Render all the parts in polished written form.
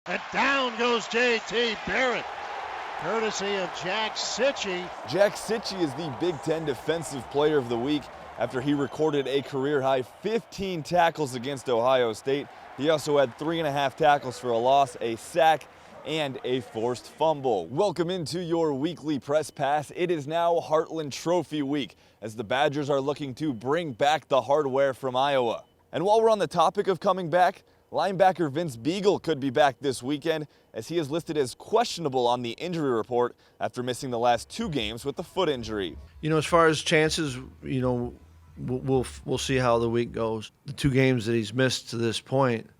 And down goes J.T. Barrett, courtesy of Jack Sitchie. Jack Sitchie is the Big Ten Defensive Player of the Week after he recorded a career-high 15 tackles against Ohio State. He also had 3.5 tackles for a loss, a sack, and a forced fumble. Welcome into your weekly press pass. It is now Heartland Trophy Week as the Badgers are looking to bring back the hardware from Iowa. And while we're on the topic of coming back, linebacker Vince Beagle could be back this weekend as he is listed as questionable on the injury report after missing the last 2 games with a foot injury. As far as chances, we'll see how the week goes. The 2 games that he's missed to this point,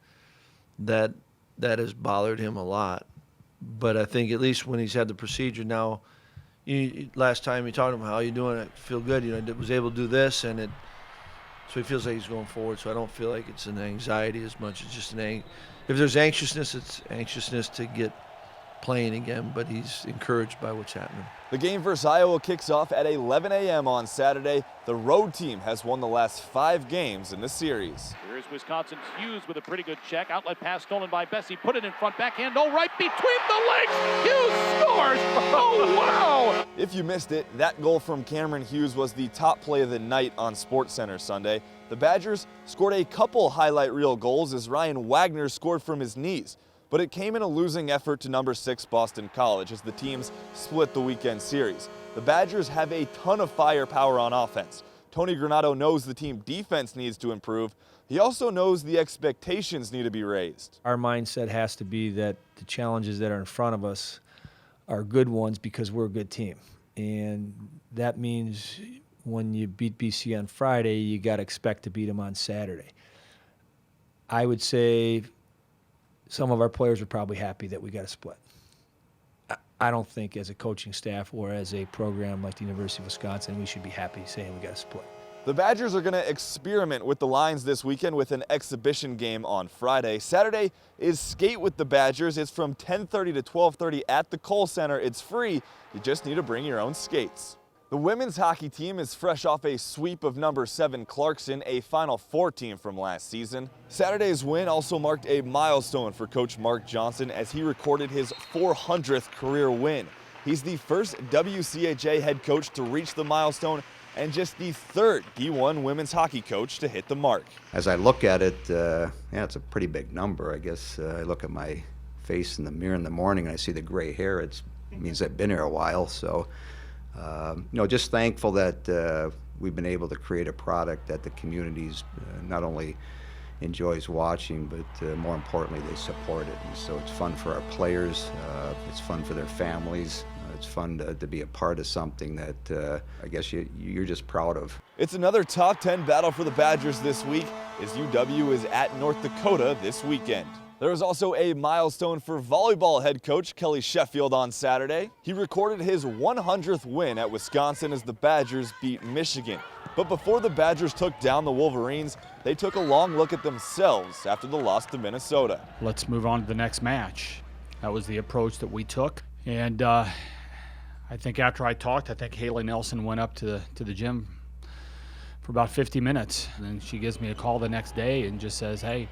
that has bothered him a lot. But I think at least when he's had the procedure now, last time you talked to him, how you doing? I feel good. I was able to do this, so he feels like he's going forward. So I don't feel like it's an anxiety as much as just if there's anxiousness, it's anxiousness to get playing again, but he's encouraged by what's happening. The game versus Iowa kicks off at 11 a.m. on Saturday. The road team has won the last 5 games in the series. Here's Wisconsin's Hughes with a pretty good check. Outlet pass stolen by Bessie. Put it in front, backhand, all right between the legs. Hughes scores! Oh, wow! If you missed it, that goal from Cameron Hughes was the top play of the night on SportsCenter Sunday. The Badgers scored a couple highlight reel goals as Ryan Wagner scored from his knees. But it came in a losing effort to number 6 Boston College as the teams split the weekend series. The Badgers have a ton of firepower on offense. Tony Granato knows the team defense needs to improve. He also knows the expectations need to be raised. Our mindset has to be that the challenges that are in front of us are good ones because we're a good team. And that means when you beat BC on Friday, you got to expect to beat them on Saturday. I would say some of our players are probably happy that we got a split. I don't think as a coaching staff or as a program like the University of Wisconsin, we should be happy saying we got a split. The Badgers are going to experiment with the lines this weekend with an exhibition game on Friday. Saturday is Skate with the Badgers. It's from 10:30 to 12:30 at the Kohl Center. It's free. You just need to bring your own skates. The women's hockey team is fresh off a sweep of number 7 Clarkson, a Final Four team from last season. Saturday's win also marked a milestone for Coach Mark Johnson as he recorded his 400th career win. He's the first WCHA head coach to reach the milestone and just the 3rd D1 women's hockey coach to hit the mark. As I look at it, it's a pretty big number. I guess I look at my face in the mirror in the morning and I see the gray hair. It means I've been here a while, so. Just thankful that we've been able to create a product that the communities not only enjoys watching, but more importantly, they support it. And so it's fun for our players, it's fun for their families, it's fun to be a part of something that I guess you're just proud of. It's another top 10 battle for the Badgers this week as UW is at North Dakota this weekend. There was also a milestone for volleyball head coach Kelly Sheffield on Saturday. He recorded his 100th win at Wisconsin as the Badgers beat Michigan. But before the Badgers took down the Wolverines, they took a long look at themselves after the loss to Minnesota. Let's move on to the next match. That was the approach that we took. And I think after I talked, I think Haley Nelson went up to the gym for about 50 minutes. And then she gives me a call the next day and just says, hey,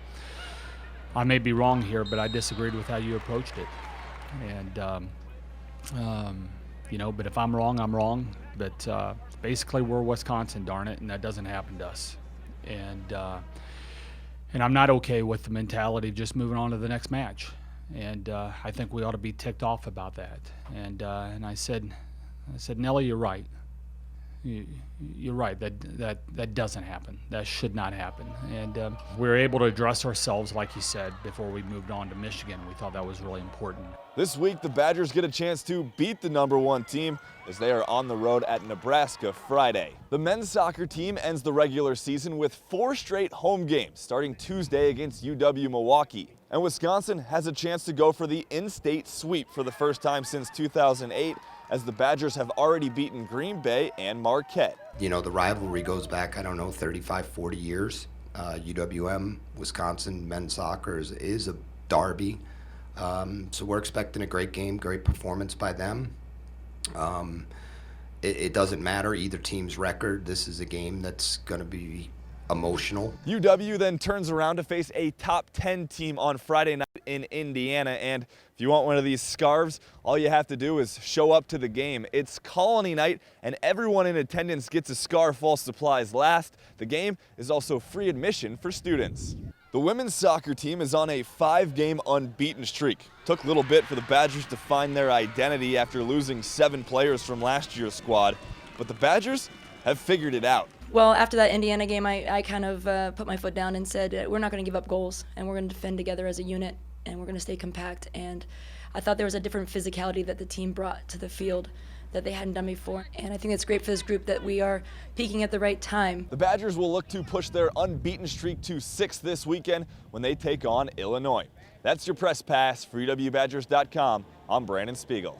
I may be wrong here, but I disagreed with how you approached it. And, but if I'm wrong, I'm wrong. But basically, we're Wisconsin, darn it, and that doesn't happen to us. And I'm not okay with the mentality of just moving on to the next match. And I think we ought to be ticked off about that. And I said, Nellie, you're right. You're right. That doesn't happen. That should not happen. And we were able to address ourselves, like you said, before we moved on to Michigan. We thought that was really important. This week, the Badgers get a chance to beat the number 1 team as they are on the road at Nebraska Friday. The men's soccer team ends the regular season with 4 straight home games, starting Tuesday against UW-Milwaukee. And Wisconsin has a chance to go for the in-state sweep for the first time since 2008, as the Badgers have already beaten Green Bay and Marquette. The rivalry goes back, 35, 40 years. UWM, Wisconsin men's soccer is a derby. So we're expecting a great game, great performance by them. It doesn't matter either team's record. This is a game that's going to be emotional. UW then turns around to face a top 10 team on Friday night in Indiana, and if you want one of these scarves, all you have to do is show up to the game. It's Colony night, and everyone in attendance gets a scarf while supplies last. The game is also free admission for students. The women's soccer team is on a 5-game unbeaten streak. Took a little bit for the Badgers to find their identity after losing 7 players from last year's squad, but the Badgers have figured it out. Well, after that Indiana game, I kind of put my foot down and said, we're not going to give up goals, and we're going to defend together as a unit, and we're going to stay compact. And I thought there was a different physicality that the team brought to the field that they hadn't done before. And I think it's great for this group that we are peaking at the right time. The Badgers will look to push their unbeaten streak to 6 this weekend when they take on Illinois. That's your press pass for UWBadgers.com. I'm Brandon Spiegel.